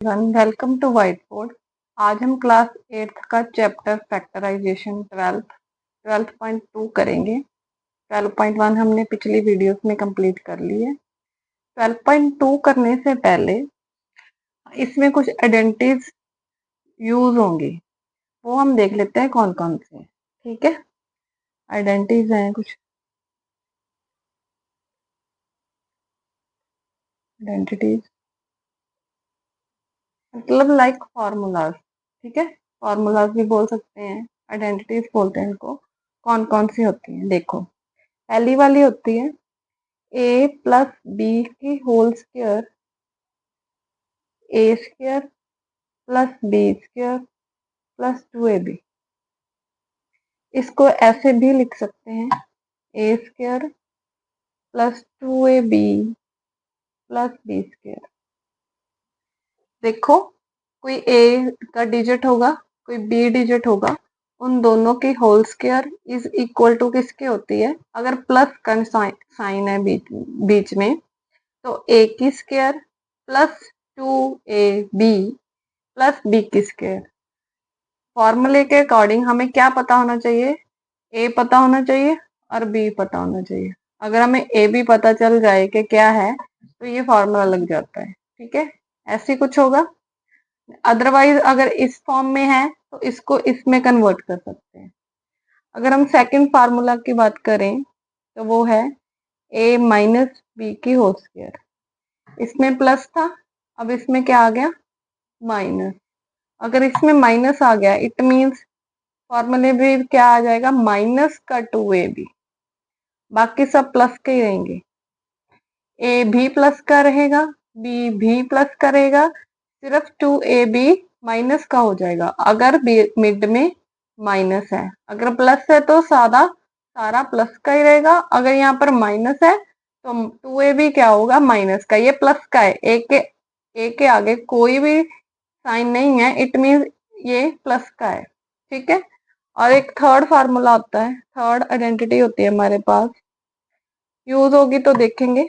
Welcome to white board. आज हम class 8th का चैप्टर फैक्टराइजेशन 12.2 करेंगे। 12.1 हमने पिछली वीडियोस में कंप्लीट कर ली है। 12.2 करने से पहले इसमें कुछ आइडेंटिटीज यूज होंगी, वो हम देख लेते हैं कौन कौन से। ठीक है, आइडेंटिटीज हैं कुछ। आइडेंटिटीज मतलब लाइक फॉर्मूलाज। ठीक है, फॉर्मूलाज भी बोल सकते हैं, आइडेंटिटीज बोलते हैं इनको। कौन कौन सी होती हैं देखो। पहली वाली होती है ए प्लस बी की whole square, A square plus B square plus 2ab। इसको ऐसे भी लिख सकते हैं, A square plus 2ab plus B square. देखो, कोई ए का डिजिट होगा, कोई बी डिजिट होगा, उन दोनों की whole square is equal to किसके होती है? अगर प्लस का साइन है बीच में, तो ए की square plus 2ab plus B की स्क्वायर। फॉर्मूले के अकॉर्डिंग हमें क्या पता होना चाहिए? ए पता होना चाहिए और बी पता होना चाहिए। अगर हमें ए भी पता चल जाए कि क्या है, तो ये फॉर्मूला लग जाता है। ठीक है, ऐसे कुछ होगा। अदरवाइज अगर इस फॉर्म में है तो इसको इसमें कन्वर्ट कर सकते हैं। अगर हम सेकंड फार्मूला की बात करें तो वो है ए माइनस बी की होल स्क्वायर। इसमें प्लस था, अब इसमें क्या आ गया? माइनस। अगर इसमें माइनस आ गया, इट मीन्स फॉर्मूले में क्या आ जाएगा? माइनस का 2ab। बाकी सब प्लस के ही रहेंगे। ए भी प्लस का रहेगा, बी भी प्लस करेगा, सिर्फ 2ab माइनस का हो जाएगा अगर मिड में माइनस है। अगर प्लस है तो सारा प्लस का ही रहेगा। अगर यहाँ पर माइनस है तो 2ab क्या होगा? माइनस का। ये प्लस का है, ए के आगे कोई भी साइन नहीं है, इट मीन ये प्लस का है। ठीक है, और एक थर्ड फार्मूला होता है, थर्ड आइडेंटिटी होती है हमारे पास, यूज होगी तो देखेंगे।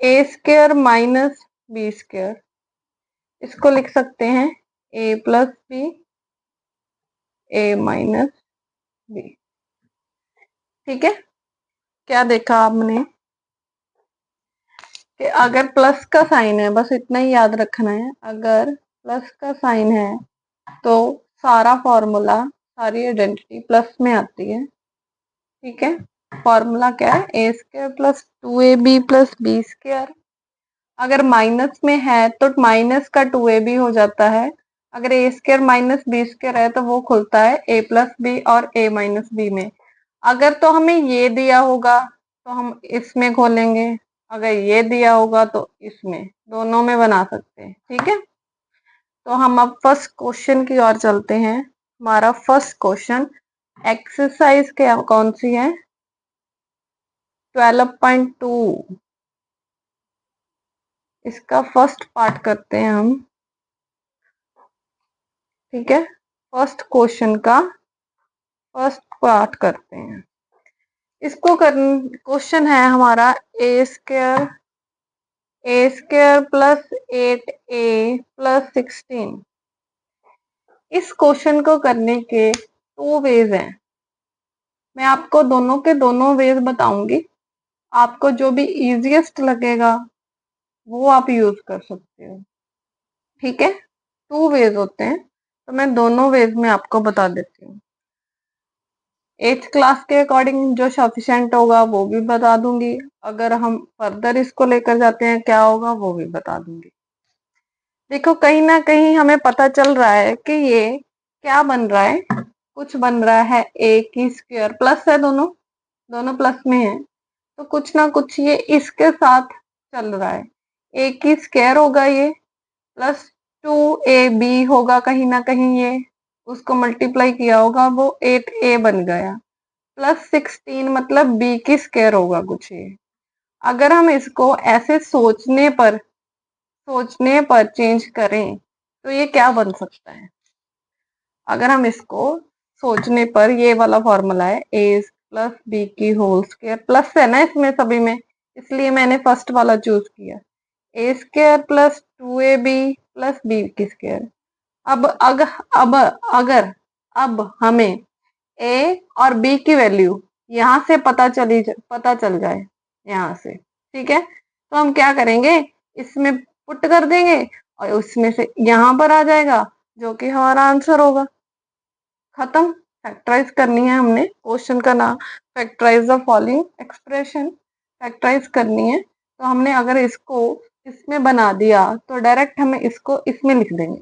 ए स्क्वायर माइनस बी स्क्वायर, इसको लिख सकते हैं ए प्लस बी, ए माइनस बी। ठीक है, क्या देखा आपने कि अगर प्लस का साइन है, बस इतना ही याद रखना है, अगर प्लस का साइन है तो सारा फॉर्मूला, सारी आइडेंटिटी प्लस में आती है। ठीक है, फॉर्मूला क्या है? A square plus 2ab plus B square. अगर माइनस में है तो माइनस का 2ab हो जाता है। अगर ए स्क्वायर माइनस बी स्क्वायर है तो वो खुलता है ए प्लस बी और ए माइनस बी में। अगर तो हमें ये दिया होगा तो हम इसमें खोलेंगे, अगर ये दिया होगा तो इसमें, दोनों में बना सकते हैं। ठीक है, तो हम अब फर्स्ट क्वेश्चन की ओर चलते हैं। हमारा फर्स्ट क्वेश्चन एक्सरसाइज क्या कौन सी है? 12.2। इसका फर्स्ट पार्ट करते हैं हम। ठीक है, फर्स्ट क्वेश्चन का फर्स्ट पार्ट करते हैं। इसको कर क्वेश्चन है हमारा ए स्क्वायर प्लस 8a प्लस 16। इस क्वेश्चन को करने के 2 वेज हैं। मैं आपको दोनों के दोनों वेज बताऊंगी, आपको जो भी इजीएस्ट लगेगा वो आप यूज कर सकते हो। ठीक है, 2 वेज होते हैं, तो मैं दोनों वेज में आपको बता देती हूँ। 8th क्लास के अकॉर्डिंग जो सफिशिएंट होगा वो भी बता दूंगी, अगर हम फर्दर इसको लेकर जाते हैं क्या होगा वो भी बता दूंगी। देखो, कहीं ना कहीं हमें पता चल रहा है कि ये क्या बन रहा है, कुछ बन रहा है ए की स्क्वायर, प्लस है, दोनों दोनों प्लस में है, तो कुछ ना कुछ ये इसके साथ चल रहा है। ए की स्क्वायर होगा ये, प्लस 2ab होगा, कहीं ना कहीं ये उसको मल्टीप्लाई किया होगा, वो 8a बन गया, प्लस 16 मतलब बी की स्क्वायर होगा कुछ ये। अगर हम इसको ऐसे सोचने पर चेंज करें तो ये क्या बन सकता है? अगर हम इसको सोचने पर, ये वाला फॉर्मूला है ए प्लस बी की होल स्क्वायर, प्लस है ना इसमें सभी में, इसलिए मैंने फर्स्ट वाला चूज किया। A square plus 2ab plus B की स्क्वायर। अब हमें ए और बी की वैल्यू यहां से पता चल जाए यहां से, ठीक है, तो हम क्या करेंगे, इसमें पुट कर देंगे और उसमें से यहां पर आ जाएगा जो कि हमारा आंसर होगा। खत्म। फैक्टराइज करनी है हमने, क्वेश्चन का नाम factorise the following expression, factorise करनी है। तो हमने अगर इसको इसमें बना दिया तो डायरेक्ट हमें इसको इसमें लिख देंगे,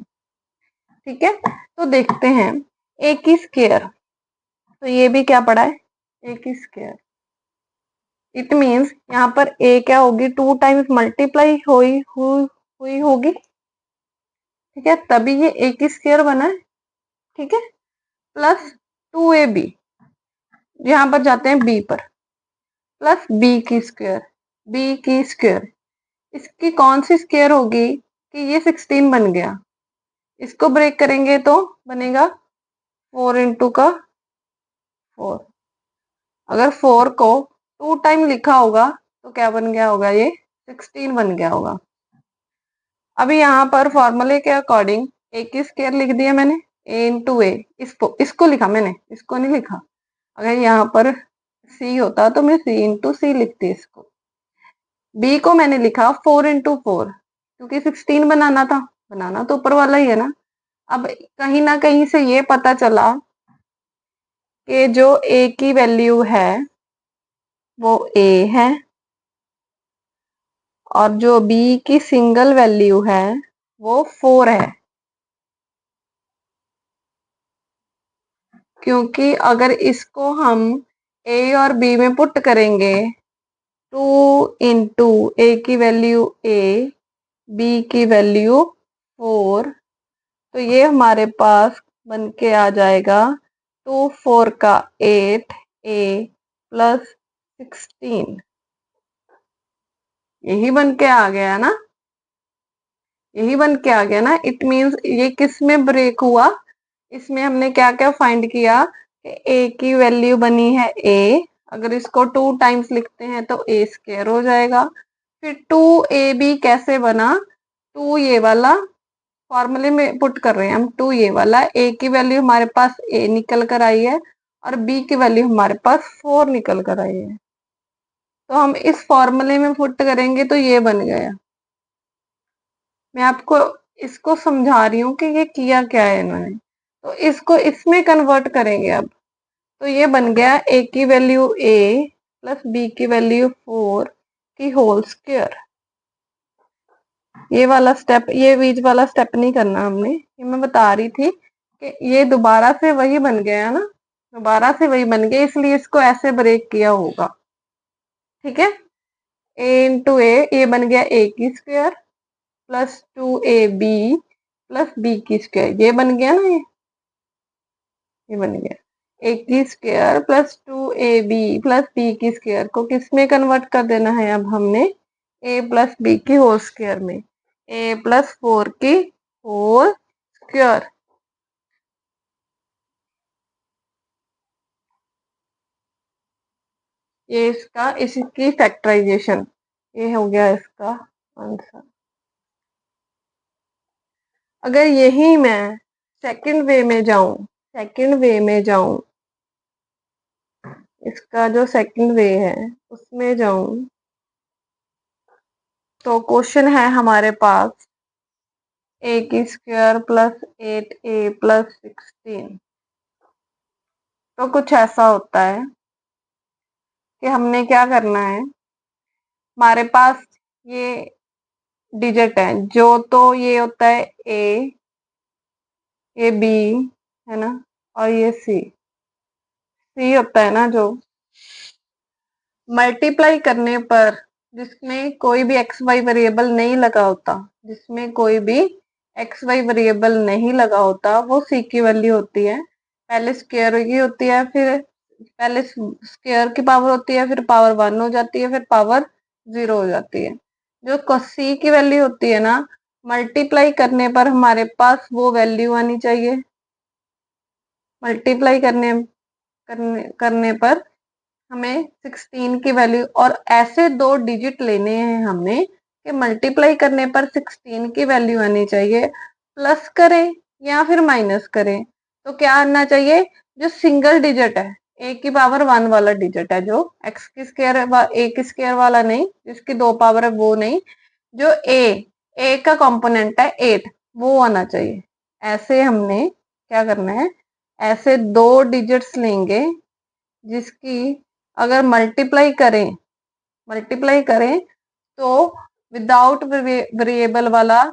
ठीक है। तो देखते हैं ए की स्क्वायर, तो ये भी क्या पढ़ा है, ए की स्क्वायर। इट मीन्स यहाँ पर ए क्या होगी, 2 टाइम्स मल्टीप्लाई हुई होगी, ठीक है, तभी ये ए की स्क्वायर बना है, ठीक है। प्लस 2ab, यहाँ पर जाते हैं बी पर, प्लस बी की स्क्वायर, बी की स्क्वायर, इसकी कौन सी स्क्वायर होगी कि ये 16 बन गया, इसको ब्रेक करेंगे तो बनेगा 4 इंटू का 4। अगर 4 को 2 टाइम लिखा होगा तो क्या बन गया होगा, ये 16 बन गया होगा। अभी यहाँ पर फॉर्मूले के अकॉर्डिंग ए की स्क्वायर लिख दिया मैंने, ए इंटू ए, इसको लिखा मैंने, इसको नहीं लिखा। अगर यहाँ पर सी होता तो मैं सी इंटू सी लिखती इसको। बी को मैंने लिखा 4 इंटू 4, क्योंकि 16 बनाना तो ऊपर वाला ही है ना। अब कहीं ना कहीं से ये पता चला कि जो ए की वैल्यू है वो ए है और जो बी की सिंगल वैल्यू है वो 4 है, क्योंकि अगर इसको हम ए और बी में पुट करेंगे 2 इंटू ए की वैल्यू ए, बी की वैल्यू 4, तो ये हमारे पास बन के आ जाएगा 2 4 का 8 ए प्लस 16, यही बन के आ गया ना, यही बन के आ गया ना। इट मीन्स ये किस में ब्रेक हुआ, इसमें हमने क्या क्या फाइंड किया कि ए की वैल्यू बनी है ए, अगर इसको 2 टाइम्स लिखते हैं तो ए स्क्वायर हो जाएगा। फिर 2ab कैसे बना, 2 ये वाला फॉर्मूले में पुट कर रहे हैं हम, 2 ये वाला, ए की वैल्यू हमारे पास ए निकल कर आई है और बी की वैल्यू हमारे पास 4 निकल कर आई है, तो हम इस फॉर्मूले में पुट करेंगे तो ये बन गया। मैं आपको इसको समझा रही हूँ कि ये किया क्या है इन्होंने, तो इसको इसमें कन्वर्ट करेंगे अब। तो ये बन गया ए की वैल्यू ए प्लस बी की वैल्यू 4 की होल स्क्वायर। ये वाला स्टेप, ये बीच वाला स्टेप नहीं करना हमने, ये मैं बता रही थी कि ये दोबारा से वही बन गया ना, दोबारा से वही बन गया, इसलिए इसको ऐसे ब्रेक किया होगा, ठीक है। ए इंटू ए, ये बन गया ए की square plus 2ab plus B की स्क्वायर, ये बन गया ना, ये बन गया ए की square plus 2ab plus B की स्क्वायर को किस में कन्वर्ट कर देना है अब हमने, ए प्लस बी की होल स्क्वायर में, ए प्लस 4 की होल स्क्वायर। ये इसकी फैक्टराइजेशन, ये हो गया इसका आंसर। अगर यही मैं सेकंड वे में जाऊं, सेकंड वे में जाऊं, इसका जो सेकंड वे है उसमें जाऊं, तो क्वेश्चन है हमारे पास ए की स्क्वायर प्लस 8a प्लस 16, तो कुछ ऐसा होता है कि हमने क्या करना है, हमारे पास ये डिजिट है, जो तो ये होता है ए, ये बी है ना, और ये सी, सी होता है ना जो मल्टीप्लाई करने पर जिसमें कोई भी एक्स वाई वेरिएबल नहीं लगा होता, जिसमें कोई भी एक्स वाई वेरिएबल नहीं लगा होता वो सी की वैल्यू होती है। पहले स्क्वायर की होती है, फिर पहले स्क्वायर की पावर होती है, फिर पावर 1 हो जाती है, फिर पावर 0 हो जाती है। जो सी की वैल्यू होती है ना, मल्टीप्लाई करने पर हमारे पास वो वैल्यू आनी चाहिए, मल्टीप्लाई करने पर हमें 16 की वैल्यू, और ऐसे 2 डिजिट लेने हैं हमने कि मल्टीप्लाई करने पर 16 की वैल्यू आनी चाहिए, प्लस करें या फिर माइनस करें तो क्या आना चाहिए, जो सिंगल डिजिट है ए की पावर 1 वाला डिजिट है, जो एक्स की स्क्वायर ए की स्क्वायर वाला नहीं, जिसकी 2 पावर है वो नहीं, जो ए का कंपोनेंट है 8 वो आना चाहिए। ऐसे हमने क्या करना है, ऐसे 2 डिजिट्स लेंगे जिसकी अगर मल्टीप्लाई करें तो विदाउट वेरिएबल वाला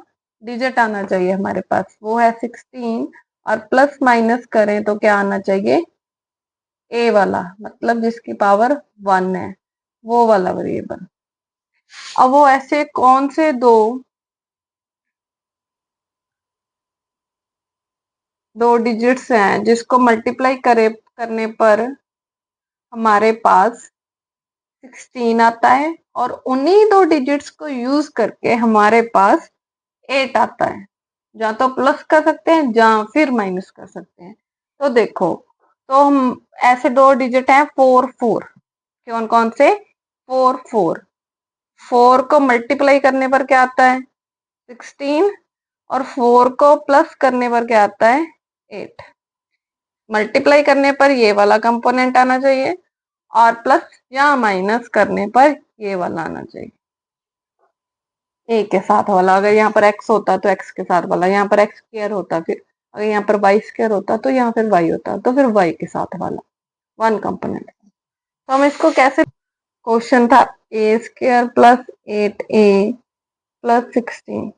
डिजिट आना चाहिए हमारे पास, वो है 16, और प्लस माइनस करें तो क्या आना चाहिए, ए वाला, मतलब जिसकी पावर 1 है वो वाला वेरिएबल। अब वो ऐसे कौन से दो डिजिट्स हैं जिसको मल्टीप्लाई करने पर हमारे पास 16 आता है, और उन्हीं 2 डिजिट्स को यूज करके हमारे पास 8 आता है। या तो प्लस कर सकते हैं या फिर माइनस कर सकते हैं। तो देखो, तो हम ऐसे 2 डिजिट हैं 4 4, कौन कौन से, 4 4, 4 को मल्टीप्लाई करने पर क्या आता है 16, और 4 को प्लस करने पर क्या आता है 8। मल्टीप्लाई करने पर ये वाला कंपोनेंट आना चाहिए, और प्लस या माइनस करने पर ये वाला आना चाहिए, ए के साथ वाला। अगर यहाँ पर एक्स होता तो एक्स के साथ वाला, यहाँ पर एक्स स्क्वायर होता, फिर अगर यहाँ पर वाई स्क्वायर होता तो यहाँ फिर वाई होता, तो फिर वाई के साथ वाला 1 कंपोनेंट। तो हम इसको कैसे, क्वेश्चन था ए स्क्वायर प्लस 8a प्लस 16,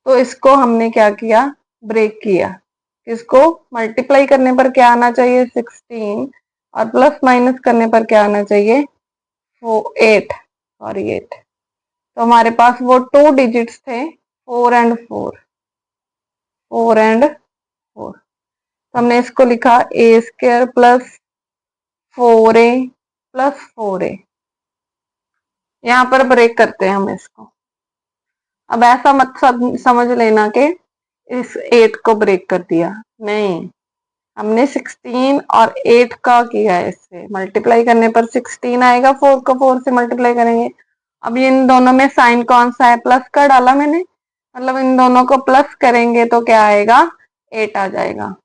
तो इसको हमने क्या किया, ब्रेक किया। इसको मल्टीप्लाई करने पर क्या आना चाहिए 16, और प्लस माइनस करने पर क्या आना चाहिए 8, सॉरी 8। तो हमारे पास वो 2 डिजिट्स थे 4 एंड 4, 4 एंड 4। तो हमने इसको लिखा ए square plus 4a plus 4a। यहाँ पर ब्रेक करते हैं हम इसको। अब ऐसा मत समझ लेना कि इस 8 को ब्रेक कर दिया, नहीं, हमने 16 और 8 का किया है, इससे मल्टीप्लाई करने पर 16 आएगा, 4 को 4 से मल्टीप्लाई करेंगे। अब इन दोनों में साइन कौन सा है, प्लस का डाला मैंने, मतलब इन दोनों को प्लस करेंगे तो क्या आएगा 8 आ जाएगा।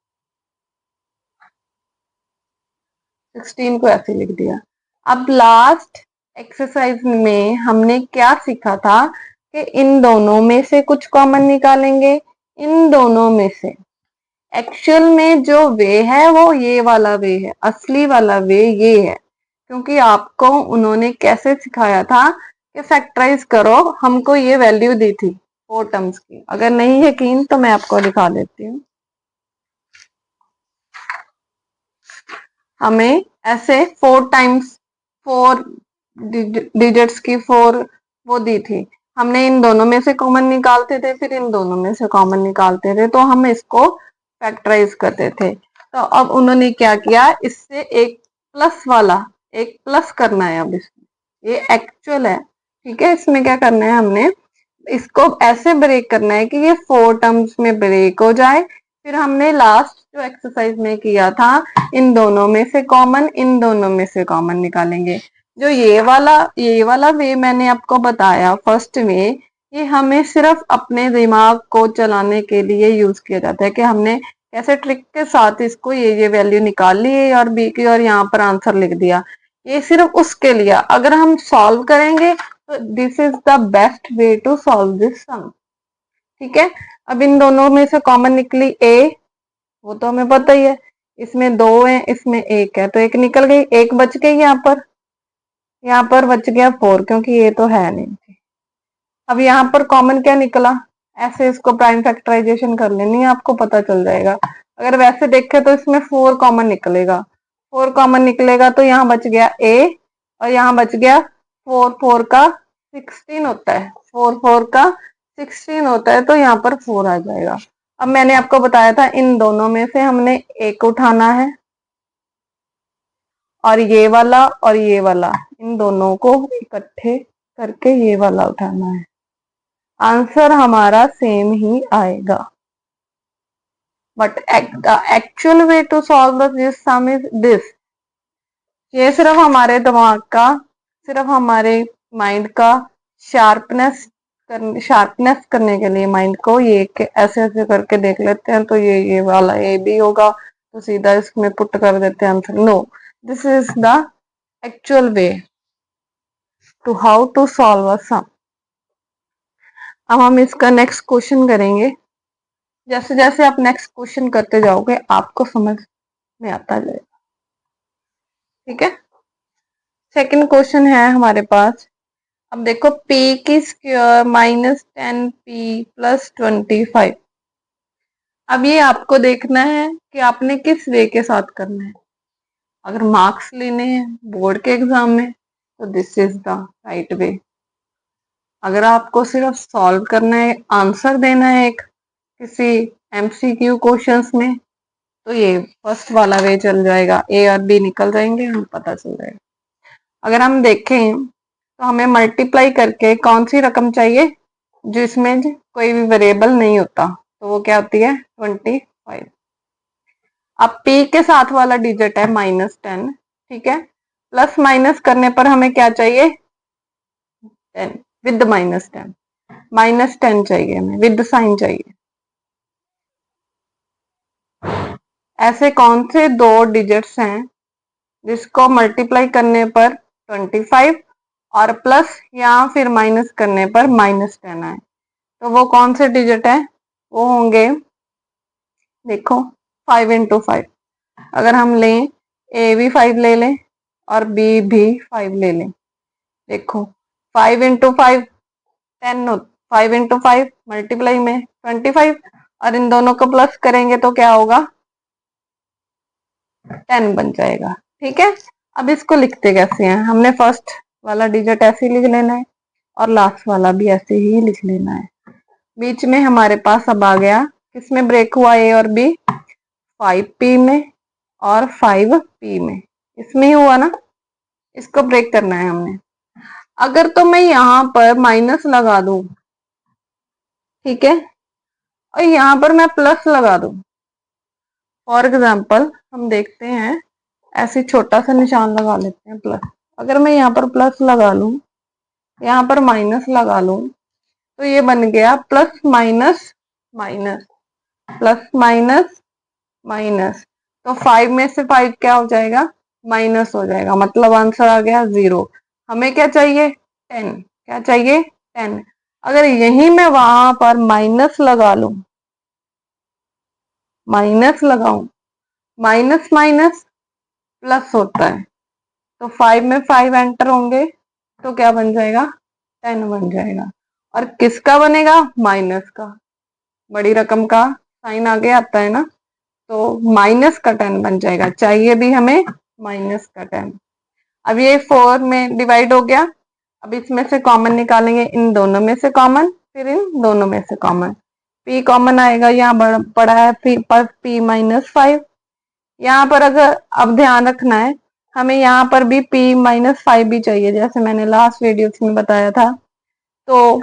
16 को ऐसे लिख दिया। अब लास्ट एक्सरसाइज में हमने क्या सीखा था कि इन दोनों में से कुछ कॉमन निकालेंगे, इन दोनों में से एक्चुअल में जो वे है वो ये वाला वे है, असली वाला वे ये है, क्योंकि आपको उन्होंने कैसे सिखाया था कि फैक्टराइज करो, हमको ये वैल्यू दी थी 4 टर्म्स की। अगर नहीं यकीन तो मैं आपको दिखा देती हूँ। हमें ऐसे 4 टाइम्स 4 डिजिट्स की 4 वो दी थी, हमने इन दोनों में से कॉमन निकालते थे, फिर इन दोनों में से कॉमन निकालते थे, तो हम इसको फैक्टराइज करते थे। तो अब उन्होंने क्या किया, इससे एक प्लस करना है। अब इसमें ये एक्चुअल है, ठीक है, इसमें क्या करना है, हमने इसको ऐसे ब्रेक करना है कि ये 4 टर्म्स में ब्रेक हो जाए। फिर हमने लास्ट जो एक्सरसाइज में किया था, इन दोनों में से कॉमन, इन दोनों में से कॉमन निकालेंगे। जो ये वाला वे मैंने आपको बताया फर्स्ट वे, ये हमें सिर्फ अपने दिमाग को चलाने के लिए यूज किया जाता है कि हमने कैसे ट्रिक के साथ इसको ये वैल्यू निकाल ली ए और बी की और यहाँ पर आंसर लिख दिया, ये सिर्फ उसके लिए। अगर हम सॉल्व करेंगे तो this is the best way to solve this sum, ठीक है। अब इन दोनों में से कॉमन निकली ए, वो तो हमें पता ही है, इसमें 2 है इसमें 1 है, तो 1 निकल गई, 1 बच गई, यहाँ पर बच गया 4 क्योंकि ये तो है नहीं थी। अब यहाँ पर कॉमन क्या निकला, ऐसे इसको प्राइम फैक्टराइजेशन कर लेनी है, आपको पता चल जाएगा। अगर वैसे देखे तो इसमें 4 कॉमन निकलेगा, 4 कॉमन निकलेगा तो यहाँ बच गया ए, और यहाँ बच गया 4 4 का 16 होता है, 4 4 का 16 होता है, तो यहाँ पर 4 आ जाएगा। अब मैंने आपको बताया था इन दोनों में से हमने एक उठाना है, और ये वाला इन दोनों को इकट्ठे करके ये वाला उठाना है, आंसर हमारा सेम ही आएगा। But actual way to solve this sum is this. ये सिर्फ हमारे दिमाग का, सिर्फ हमारे माइंड का शार्पनेस शार्पनेस करने के लिए माइंड को ये ऐसे ऐसे करके देख लेते हैं, तो ये वाला ए बी होगा, तो सीधा इसमें पुट कर देते हैं answer. No, this is the actual way to how to solve a sum. अब हम इसका नेक्स्ट क्वेश्चन करेंगे। जैसे जैसे आप नेक्स्ट क्वेश्चन करते जाओगे आपको समझ में आता जाएगा, ठीक है। सेकंड क्वेश्चन है हमारे पास। अब देखो, p की स्क्वायर -10p+25। अब ये आपको देखना है कि आपने किस वे के साथ करना है। अगर मार्क्स लेने हैं बोर्ड के एग्जाम में तो this is the right way. अगर आपको सिर्फ सॉल्व करना है, आंसर देना है एक किसी एमसीक्यू क्वेश्चंस में, तो ये फर्स्ट वाला वे चल जाएगा, ए और बी निकल जाएंगे, हमें पता चल जाएगा। अगर हम देखें तो हमें मल्टीप्लाई करके कौन सी रकम चाहिए जिसमें कोई भी वेरिएबल नहीं होता, तो वो क्या होती है 25। अब p के साथ वाला डिजिट है -10, ठीक है। प्लस माइनस करने पर हमें क्या चाहिए 10 विद -10, -10 चाहिए हमें, विद साइन चाहिए। ऐसे कौन से दो डिजिट्स हैं जिसको मल्टीप्लाई करने पर 25 और प्लस या फिर माइनस करने पर -10 आए, तो वो कौन से डिजिट है, वो होंगे, देखो 5 × 5। अगर हम लें ए भी 5 ले लें और बी भी 5 ले लें, देखो 5 × 5 10 हो, 5 × 5 मल्टीप्लाई में 25, और इन दोनों को प्लस करेंगे तो क्या होगा 10 बन जाएगा, ठीक है। अब इसको लिखते कैसे हैं, हमने फर्स्ट वाला डिजिट ऐसे ही लिख लेना है और लास्ट वाला भी ऐसे ही लिख लेना है। बीच में हमारे पास अब आ गया, किसमें ब्रेक हुआ ए और बी 5p में और 5p में, इसमें ही हुआ ना, इसको ब्रेक करना है हमने। अगर तो मैं यहां पर माइनस लगा दूं, ठीक है, और यहां पर मैं प्लस लगा दूं, फॉर एग्जाम्पल हम देखते हैं, ऐसे छोटा सा निशान लगा लेते हैं प्लस। अगर मैं यहाँ पर प्लस लगा लूं, यहाँ पर माइनस लगा लूं, तो ये बन गया plus minus minus, plus minus minus, तो 5 में से 5 क्या हो जाएगा माइनस हो जाएगा, मतलब आंसर आ गया 0। हमें क्या चाहिए 10, क्या चाहिए 10। अगर यही मैं वहां पर माइनस लगा लूं, माइनस लगाऊं, माइनस माइनस प्लस होता है, तो 5 में 5 एंटर होंगे तो क्या बन जाएगा 10 बन जाएगा। और किसका बनेगा माइनस का, बड़ी रकम का साइन आगे आता है ना, तो माइनस का 10 बन जाएगा, चाहिए भी हमें माइनस का 10। अब ये 4 में डिवाइड हो गया, अब इसमें से कॉमन निकालेंगे, इन दोनों में से कॉमन, फिर इन दोनों में से कॉमन, p कॉमन आएगा, यहाँ पड़ा है p -5। यहाँ पर अगर अब ध्यान रखना है, हमें यहाँ पर भी p -5 भी चाहिए, जैसे मैंने लास्ट वीडियो में बताया था। तो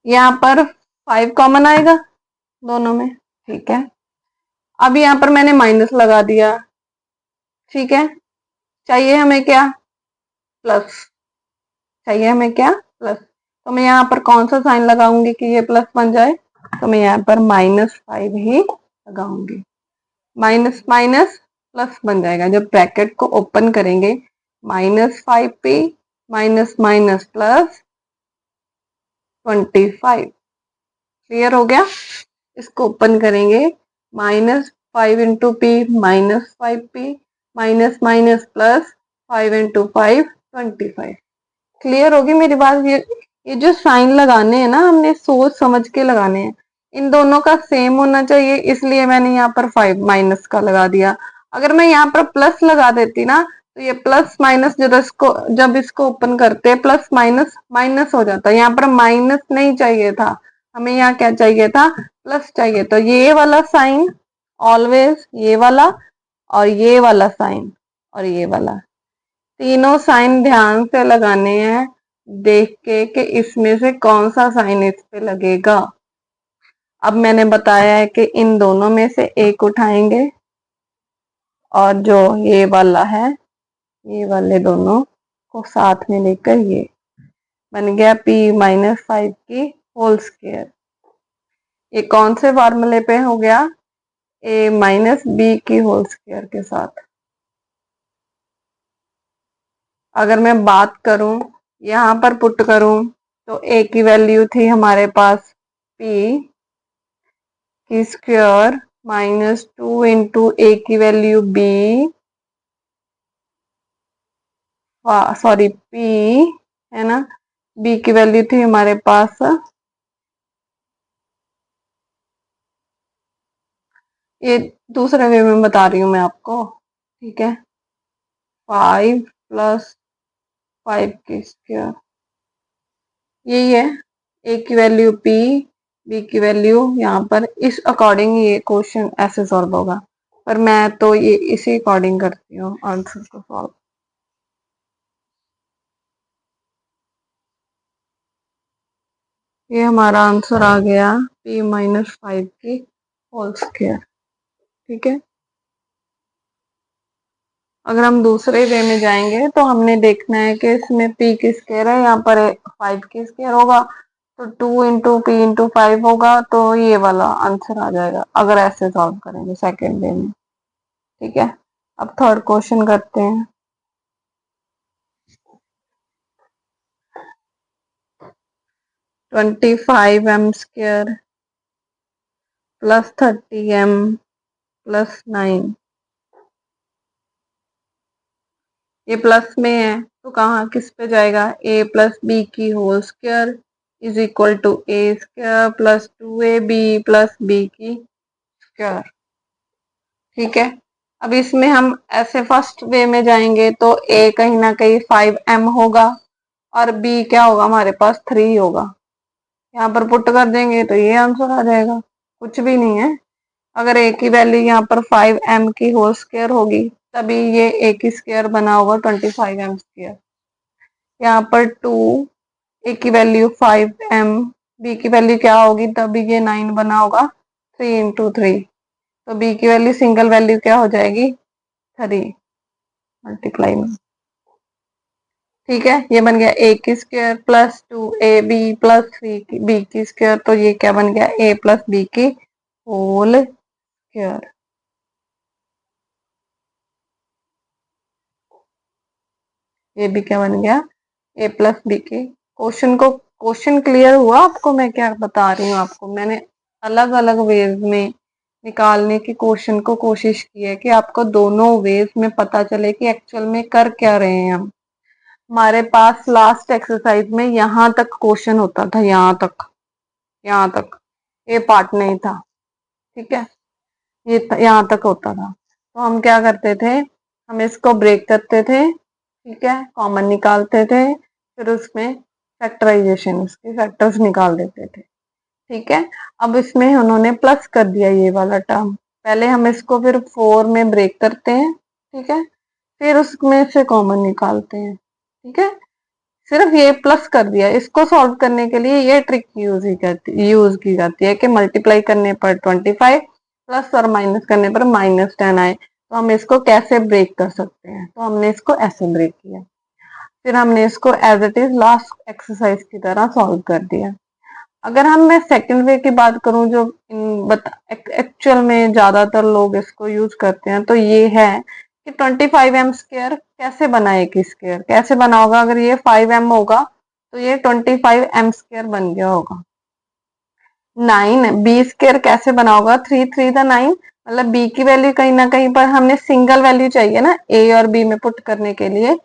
यहाँ पर 5 कॉमन आएगा दोनों में, ठीक है। अब यहाँ पर मैंने माइनस लगा दिया, ठीक है। चाहिए हमें क्या प्लस, चाहिए हमें क्या प्लस, तो मैं यहाँ पर कौन सा साइन लगाऊंगी कि ये प्लस बन जाए, तो मैं यहाँ पर -5 ही लगाऊंगी। माइनस माइनस प्लस बन जाएगा, जब ब्रैकेट को ओपन करेंगे -5p minus minus plus 25, clear हो गया। इसको ओपन करेंगे -5 × p -5p minus minus plus 5 × 5 25। Clear होगी मेरी बात। ये जो साइन लगाने हैं ना, हमने सोच समझ के लगाने हैं, इन दोनों का सेम होना चाहिए, इसलिए मैंने यहाँ पर 5 माइनस का लगा दिया। अगर मैं यहाँ पर प्लस लगा देती ना, तो ये प्लस माइनस जब इसको ओपन करते हैं प्लस माइनस माइनस हो जाता है, यहाँ पर माइनस नहीं चाहिए था, हमें यहाँ क्या चाहिए था प्लस चाहिए। तो ये वाला साइन ऑलवेज, ये वाला और ये वाला साइन और ये वाला, तीनों साइन ध्यान से लगाने हैं, देख के कि इसमें से कौन सा साइन इस पे लगेगा। अब मैंने बताया है कि इन दोनों में से एक उठाएंगे और जो ये वाला है, ये वाले दोनों को साथ में लेकर ये बन गया p-5 की होल स्क्वायर। ये कौन से फॉर्मूले पे हो गया? a-b की होल स्क्वायर के साथ। अगर मैं बात करूं, यहां पर पुट करूं, तो a की वैल्यू थी हमारे पास p की स्क्वायर -2 इंटू a की वैल्यू b, सॉरी p है ना, b की वैल्यू थी हमारे पास, ये दूसरे वे में बता रही हूं मैं आपको, ठीक है, 5 + 5 की स्क्वायर, यही है। ए की वैल्यू p, बी की वैल्यू यहाँ पर, इस अकॉर्डिंग ये क्वेश्चन ऐसे सॉल्व होगा, पर मैं तो ये इसी अकॉर्डिंग करती हूँ आंसर को सॉल्व। ये हमारा आंसर आ गया p-5 की होल स्क्वायर, ठीक है। अगर हम दूसरे वे में जाएंगे तो हमने देखना है कि इसमें p की स्क्वायर है, यहाँ पर 5 की स्क्वायर होगा, तो 2 इंटू पी इंटू 5 होगा, तो ये वाला आंसर आ जाएगा अगर ऐसे सॉल्व करेंगे सेकेंड वे में, ठीक है। अब थर्ड क्वेश्चन करते हैं। 25m² + 30m + 9, ये प्लस में है तो कहाँ किस पे जाएगा? a+b की whole square is equal to a² + 2ab + b की स्क्वायर, ठीक है। अब इसमें हम ऐसे फर्स्ट वे में जाएंगे तो a कहीं ना कहीं 5m होगा और b क्या होगा हमारे पास 3 होगा, यहाँ पर पुट कर देंगे तो ये आंसर आ जाएगा, कुछ भी नहीं है। अगर a की वैल्यू यहाँ पर 5m की होल स्क्वायर होगी तभी ये a की स्क्वायर बना होगा 25m²। यहाँ पर 2, a की वैल्यू 5m, b की वैल्यू क्या होगी तभी ये 9 बना होगा 3 इंटू 3, तो b की वैल्यू सिंगल वैल्यू क्या हो जाएगी 3 मल्टीप्लाई में, ठीक है। ये बन गया a की स्क्वायर + 2ab + 3b की स्क्वायर, तो ये क्या बन गया a + b की होल स्क्वायर। ये भी क्या बन गया a + b की। क्वेश्चन क्लियर हुआ आपको? मैं क्या बता रही हूँ आपको, मैंने अलग अलग वेज में निकालने की क्वेश्चन को कोशिश की है कि आपको दोनों वेज में पता चले कि एक्चुअल में कर क्या रहे हैं हम। हमारे पास लास्ट एक्सरसाइज में यहाँ तक क्वेश्चन होता था, यहाँ तक ये पार्ट नहीं था, ठीक है, ये यहाँ तक होता था। तो हम क्या करते थे, हम इसको ब्रेक करते थे, ठीक है, कॉमन निकालते थे, फिर उसमें फैक्टराइजेशन, उसके फैक्टर्स निकाल देते थे, ठीक है। अब इसमें उन्होंने प्लस कर दिया ये वाला टर्म, पहले हम इसको फिर 4 में ब्रेक करते हैं, ठीक है, फिर उसमें से कॉमन निकालते हैं, ठीक है। सिर्फ ये प्लस कर दिया, इसको सॉल्व करने के लिए ये ट्रिक यूज की जाती है कि मल्टीप्लाई करने पर 25 प्लस और माइनस करने पर -10 आए, तो हम इसको कैसे ब्रेक कर सकते हैं, तो हमने इसको ऐसे ब्रेक किया, फिर हमने इसको as it is last exercise की तरह सॉल्व कर दिया। अगर हम मैं सेकंड वे की बात करूं जो एक्चुअल में ज्यादातर लोग इसको यूज करते हैं, तो ये है कि 25m² कैसे बनाए कि स्क्वायर कैसे बना होगा, अगर ये 5m होगा तो ये 25m² बन गया होगा। 9b² कैसे बना होगा, 3 3 द 9, मतलब b की वैल्यू कहीं ना कहीं पर हमें सिंगल वैल्यू चाहिए ना, a और b में पुट करने के लिए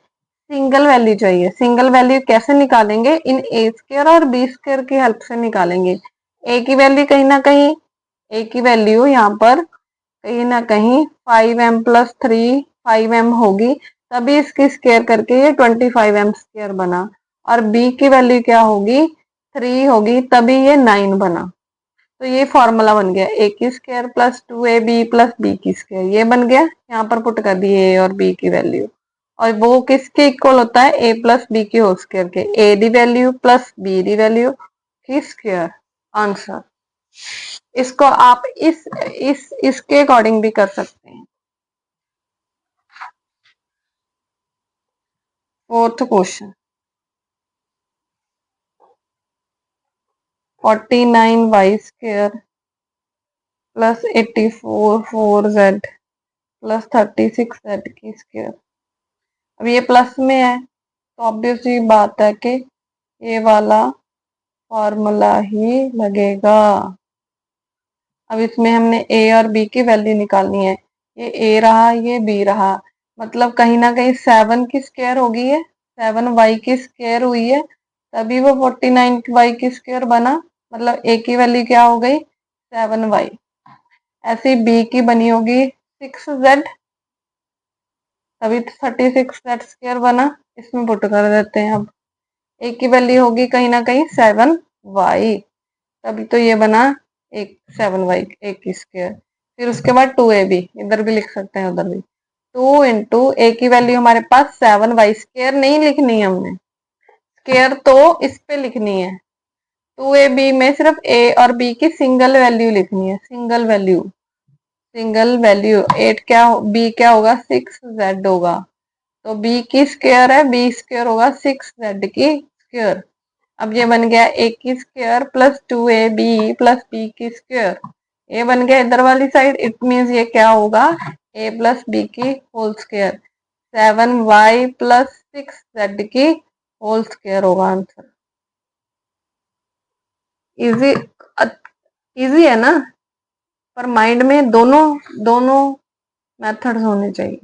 सिंगल वैल्यू चाहिए। सिंगल वैल्यू कैसे निकालेंगे, इन a² और b² की हेल्प से निकालेंगे। a की वैल्यू कहीं ना कहीं, a की वैल्यू यहाँ पर कहीं ना कहीं 5m + 3 5m होगी, तभी इसकी स्क्वायर करके ये 25m² बना, और b की वैल्यू क्या होगी 3 होगी, तभी ये 9 बना। तो ये फॉर्मूला बन गया a की स्क्वायर + 2ab + b की स्क्वायर, ये बन गया, यहाँ पर पुट कर दी a और b की वैल्यू, और वो किसके इक्वल होता है a + b की होल स्क्वायर के, a the value + b the value की स्क्वायर, आंसर। इसको आप इसके अकॉर्डिंग भी कर सकते हैं। Fourth question, 49y² plus 84 4z plus 36z की स्क्वायर। अब ये प्लस में है तो ऑब्वियसली बात है कि ये वाला फॉर्मूला ही लगेगा। अब इसमें हमने a और b की वैल्यू निकालनी है। ये a रहा, ये b रहा, मतलब कहीं ना कहीं 7 की स्क्वायर होगी, है 7y की स्क्वायर हुई है, तभी वो 49y की स्क्वायर बना। मतलब a की वैल्यू क्या हो गई 7y। ऐसे b की बनी होगी 6z, तभी 36z स्क्वायर बना। इसमें पुट कर देते हैं। अब a की वैल्यू होगी कहीं ना कहीं 7y, तभी तो ये बना एक 7y एक स्क्वायर। फिर उसके बाद 2ab, इधर भी लिख सकते हैं उधर भी। 2 इंटू ए की वैल्यू हमारे पास 7y² नहीं लिखनी है हमने, स्क्वायर तो इस पे लिखनी है। 2ab में सिर्फ a और b की सिंगल वैल्यू लिखनी है, सिंगल वैल्यू, सिंगल वैल्यू। 8 क्या b क्या होगा 6z होगा, तो b की स्क्वायर है, b² होगा 6z की स्क्वायर। अब ये बन गया a की square plus 2ab plus b की स्क्वायर। ये बन गया इधर वाली साइड, इट मीन्स ये क्या होगा a प्लस b की whole square. 7y plus 6z की होल स्क्वायर होगा आंसर। इजी, इजी है ना, पर माइंड में दोनों दोनों मेथड्स होने चाहिए।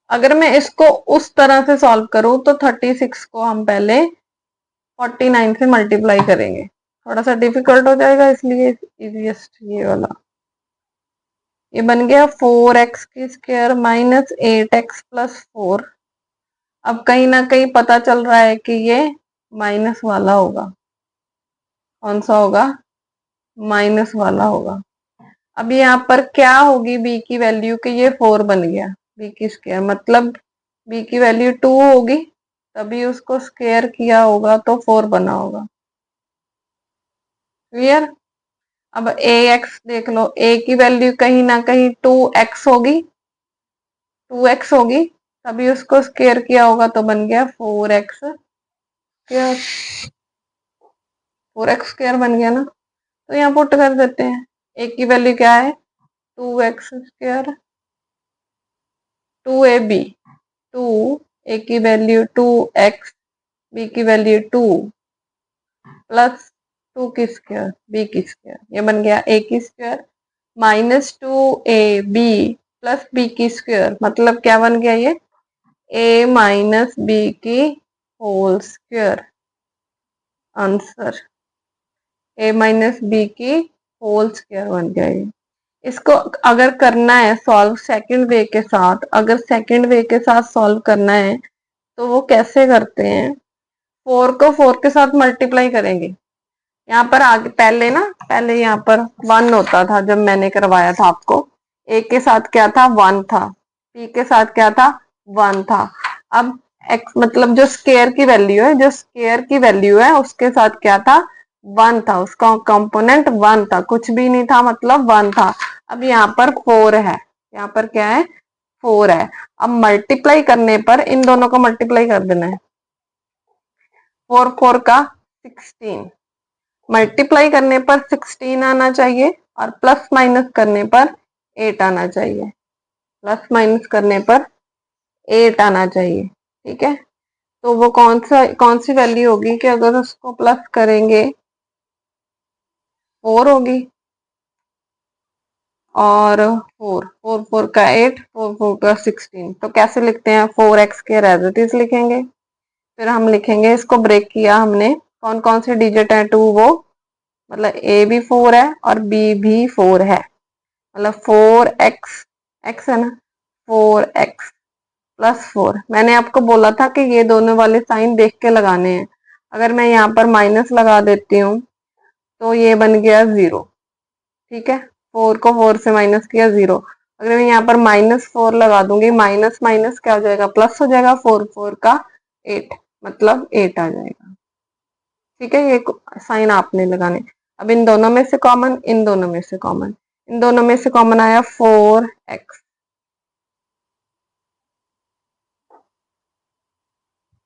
अगर मैं इसको उस तरह से सॉल्व करूं तो 36 को हम पहले 49 से मल्टीप्लाई करेंगे, थोड़ा सा डिफिकल्ट हो जाएगा, इसलिए इजीएस्ट ये वाला। ये बन गया 4x की स्क्वायर माइनस 8x प्लस 4। अब कहीं ना कहीं पता चल रहा है कि ये माइनस वाला होगा। कौन सा होगा माइनस वाला होगा। अब यहाँ पर क्या होगी b की वैल्यू कि ये 4 बन गया b की स्क्वायर, मतलब b की वैल्यू 2 होगी, तभी उसको स्क्वायर किया होगा तो 4 बना होगा। क्लियर। अब ax देख लो, a की वैल्यू कहीं ना कहीं 2x होगी, 2x होगी, तभी उसको स्क्वायर किया होगा तो बन गया 4x स्क्वायर। 4x स्क्वायर बन गया ना, तो यहाँ पुट कर देते हैं। a की वैल्यू क्या है 2x स्क्वायर, 2ab, 2 a की वैल्यू 2x, b की वैल्यू 2 प्लस 2 की स्क्वायर b की स्क्वायर। ये बन गया a की square minus 2ab plus b की स्क्वायर, मतलब क्या बन गया ये a माइनस b की whole square. Answer a minus b की होल स्क्वायर बन गया ये। इसको अगर करना है सॉल्व सेकंड वे के साथ, अगर सेकंड वे के साथ सॉल्व करना है तो वो कैसे करते हैं, 4 को 4 के साथ मल्टीप्लाई करेंगे। यहाँ पर आगे पहले ना, पहले यहाँ पर 1 होता था जब मैंने करवाया था आपको, a के साथ क्या था 1 था, b के साथ क्या था 1 था। अब x मतलब जो स्क्वायर की वैल्यू है, जो स्क्वायर की वैल्यू है उसके साथ क्या था 1 था, उसका कंपोनेंट 1 था, कुछ भी नहीं था मतलब 1 था। अब यहाँ पर 4 है, यहाँ पर क्या है 4 है। अब मल्टीप्लाई करने पर इन दोनों को मल्टीप्लाई कर देना है, 4 4 का 16, मल्टीप्लाई करने पर 16 आना चाहिए और प्लस माइनस करने पर 8 आना चाहिए, प्लस माइनस करने पर 8 आना चाहिए। ठीक है, तो वो कौन सी वैल्यू होगी कि अगर उसको प्लस करेंगे 4 होगी, और 4 4 4 का 8, 4 4 का 16, तो कैसे लिखते हैं 4x के एज इट इज लिखेंगे। फिर हम लिखेंगे, इसको ब्रेक किया हमने, कौन कौन से डिजिट है 2 वो, मतलब a भी 4 है और b भी 4 है, मतलब 4x, x है ना, 4x प्लस 4। मैंने आपको बोला था कि ये दोनों वाले साइन देख के लगाने हैं। अगर मैं यहाँ पर माइनस लगा देती हूँ तो ये बन गया 0। ठीक है, 4 को 4 से माइनस किया 0। अगर मैं यहाँ पर -4 लगा दूंगी, माइनस माइनस क्या हो जाएगा प्लस हो जाएगा, 4 4 का 8, मतलब 8 आ जाएगा। ठीक है, ये साइन आपने लगाने। अब इन दोनों में से कॉमन, इन दोनों में से कॉमन, इन दोनों में से कॉमन आया 4x,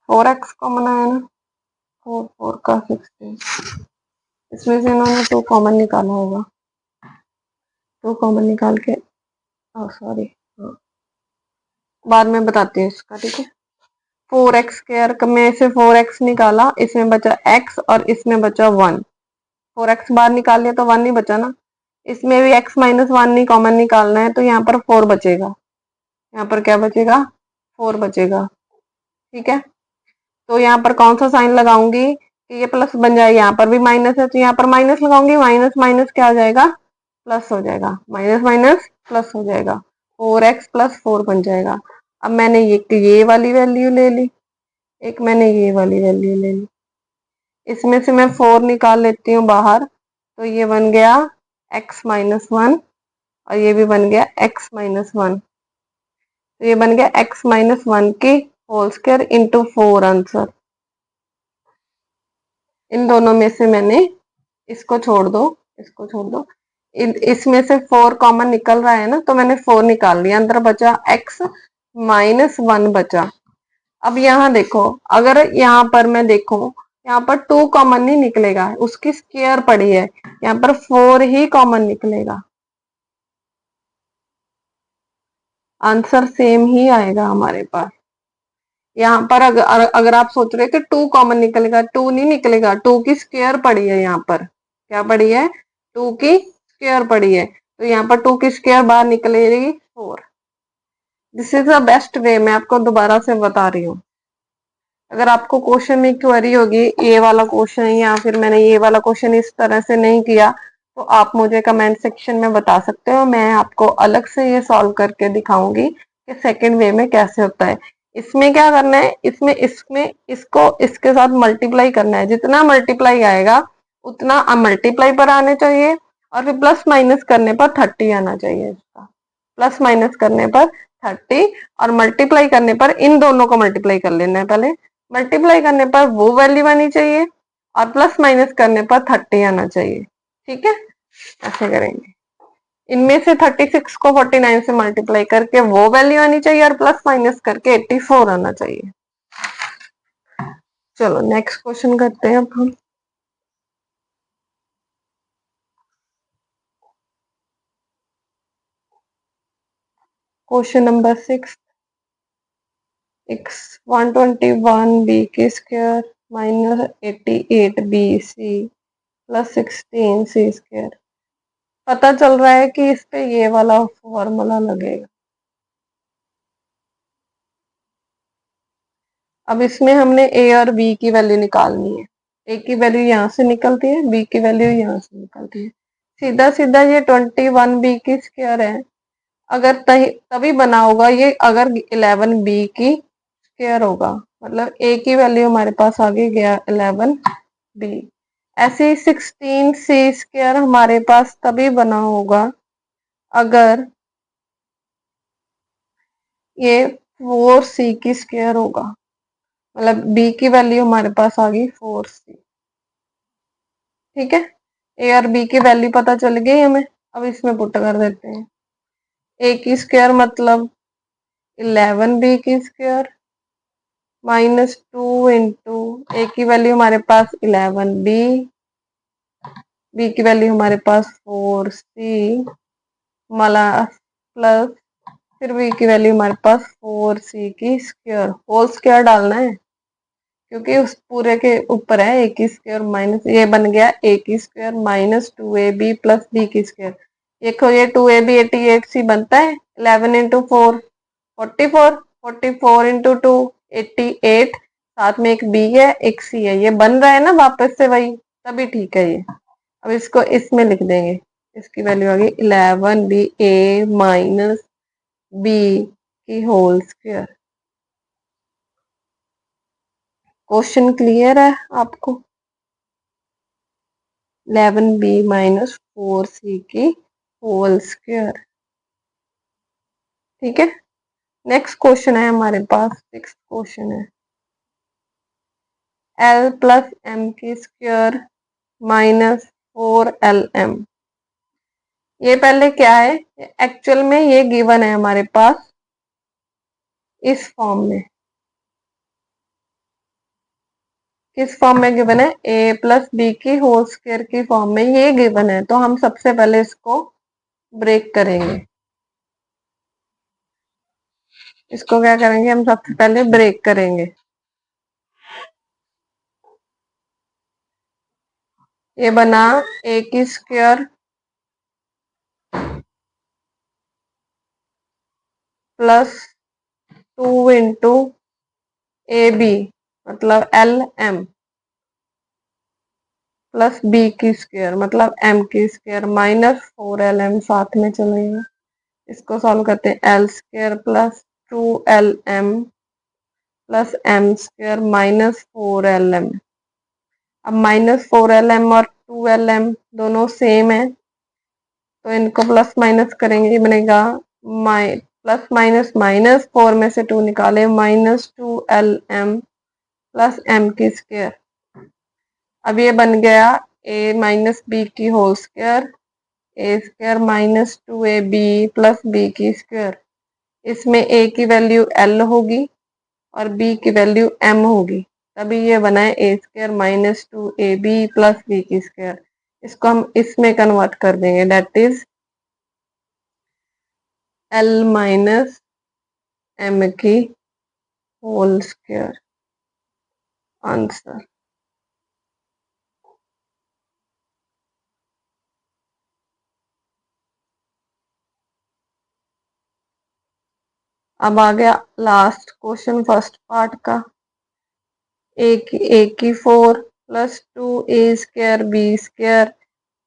4x कॉमन आया ना, 4 का 16, इसमें से इन्होंने 2 कॉमन निकाला होगा, 2 कॉमन निकाल के, सॉरी, हाँ, बाद में बताती हूँ इसका, ठीक है। 4x² में से 4x निकाला, इसमें बचा x और इसमें बचा 1। 4x बाहर निकाल लिया तो 1 नहीं बचा ना, इसमें भी x माइनस 1 नहीं कॉमन निकालना है, तो यहाँ पर 4 बचेगा, यहाँ पर क्या बचेगा, 4 बचेगा, ठीक है। तो यहाँ पर कौन सा साइन लगाऊंगी कि ये प्लस बन जाए, यहाँ पर भी माइनस है तो यहाँ पर माइनस लगाऊंगी, माइनस माइनस क्या हो जाएगा, प्लस हो जाएगा, माइनस माइनस प्लस हो जाएगा, 4x प्लस 4 बन जाएगा। अब मैंने ये वाली वैल्यू ले ली, एक मैंने ये वाली वैल्यू ले ली, इसमें से मैं 4 निकाल लेती हूँ बाहर, तो ये बन गया x माइनस 1 और ये भी बन गया x माइनस 1, तो ये बन गया x माइनस 1 की होल स्क्वायर इंटू 4 आंसर। इन दोनों में से मैंने, इसको छोड़ दो, इसको छोड़ दो, इसमें से 4 कॉमन निकल रहा है ना, तो मैंने 4 निकाल लिया, अंदर बचा x माइनस 1 बचा। अब यहाँ देखो, अगर यहाँ पर मैं देखूं, यहाँ पर 2 कॉमन नहीं निकलेगा, उसकी स्क्वायर पड़ी है, यहाँ पर 4 ही कॉमन निकलेगा, आंसर सेम ही आएगा हमारे पास। यहाँ पर अगर आप सोच रहे कि 2 कॉमन निकलेगा, 2 नहीं निकलेगा, 2 की स्क्वायर पड़ी है, यहाँ पर क्या पड़ी है, 2 की स्क्वायर पड़ी है, तो यहाँ पर 2 की स्क्वायर बाहर निकलेगी 4। दिस इज द बेस्ट वे, मैं आपको दोबारा से बता रही हूँ। अगर आपको क्वेश्चन में क्वेरी होगी ये वाला क्वेश्चन, या फिर मैंने ये वाला क्वेश्चन इस तरह से नहीं किया, तो आप मुझे कमेंट सेक्शन में बता सकते हो, मैं आपको अलग से ये सॉल्व करके दिखाऊंगी कि सेकंड वे में कैसे होता है। इसमें क्या करना है, इसमें इसमें इसको इसके साथ मल्टीप्लाई करना है, जितना मल्टीप्लाई आएगा उतना मल्टीप्लाई पर आने चाहिए, और फिर प्लस माइनस करने पर 30 आना चाहिए, इसका प्लस माइनस करने पर 30, और मल्टीप्लाई करने पर इन दोनों को मल्टीप्लाई कर लेना है पहले, मल्टीप्लाई करने पर वो वैल्यू आनी चाहिए, और प्लस माइनस करने पर 30 आना चाहिए, ठीक है। ऐसे करेंगे, इनमें से 36 को 49 से मल्टीप्लाई करके वो वैल्यू आनी चाहिए, और प्लस माइनस करके 84 आना चाहिए। चलो नेक्स्ट क्वेश्चन करते हैं अब हम। क्वेश्चन नंबर 6, x 121b के square minus 88bc plus 16c²। पता चल रहा है कि इस पे ये वाला फॉर्मूला लगेगा। अब इसमें हमने a और b की वैल्यू निकालनी है, a की वैल्यू यहाँ से निकलती है, b की वैल्यू यहाँ से निकलती है, सीधा सीधा ये 21b की स्क्वायर है, अगर तभी बना होगा ये अगर 11b की स्क्वायर होगा, मतलब a की वैल्यू हमारे पास आगे गया 11b। ऐसे ही 16c² हमारे पास तभी बना होगा अगर ये 4c की स्क्वायर होगा, मतलब b की वैल्यू हमारे पास आ गई 4c, ठीक है। a और b की वैल्यू पता चल गई हमें, अब इसमें पुट कर देते हैं, a की स्क्वायर मतलब 11b की स्क्वायर माइनस 2 इंटू a की वैल्यू हमारे पास 11b, b की वैल्यू हमारे पास 4c मला प्लस, फिर b की वैल्यू हमारे पास 4c की स्क्वायर, होल स्क्वायर डालना है क्योंकि उस पूरे के ऊपर है a की स्क्वायर माइनस, ये बन गया a की square minus 2ab plus b की स्क्वायर। देखो ये 2ab 88c बनता है, 11 इंटू 4 44, 44 इंटू 2 88, साथ में एक b है एक c है, ये बन रहा है ना वापस से वही, तभी ठीक है ये। अब इसको इसमें लिख देंगे, इसकी वैल्यू आ गई 11b a माइनस b की होल स्क्वायर। क्वेश्चन क्लियर है आपको, 11b माइनस 4c की होल स्क्वायर, ठीक है। नेक्स्ट क्वेश्चन है हमारे पास, 6th क्वेश्चन है, l प्लस m की स्क्वायर माइनस 4lm। ये पहले क्या है, एक्चुअल में ये गिवन है हमारे पास इस फॉर्म में, किस फॉर्म में गिवन है, ए प्लस बी की होल स्क्वायर की फॉर्म में ये गिवन है। तो हम सबसे पहले इसको ब्रेक करेंगे। इसको क्या करेंगे, हम सबसे पहले ब्रेक करेंगे। ये बना ए की square plus 2 into a b मतलब एल एम प्लस बी की स्क्वायर मतलब एम की स्क्वायर माइनस 4 LM साथ में चलेगा। इसको सॉल्व करते हैं, l square plus 2LM plus m square minus 4LM। अब माइनस 4LM और 2LM दोनों सेम है, तो इनको प्लस माइनस करेंगे, ये बनेगा प्लस माइनस माइनस 4 में से 2 निकाले माइनस 2LM प्लस एम की स्क्वायर। अब ये बन गया ए माइनस बी की whole square, A square minus 2AB plus B की स्क्वायर। इसमें ए की वैल्यू एल होगी और बी की वैल्यू एम होगी, तभी ये बना है A square minus 2AB plus B की स्क्वायर। इसको हम इसमें कन्वर्ट कर देंगे, that is L minus M की होल स्क्वायर। आंसर। अब आ गया लास्ट क्वेश्चन फर्स्ट पार्ट का। ए की 4 plus 2A square b square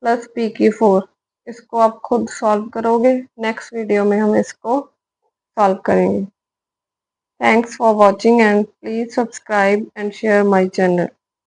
plus B की 4। इसको आप खुद सॉल्व करोगे, नेक्स्ट वीडियो में हम इसको सॉल्व करेंगे। Thanks for watching and please subscribe and share my channel.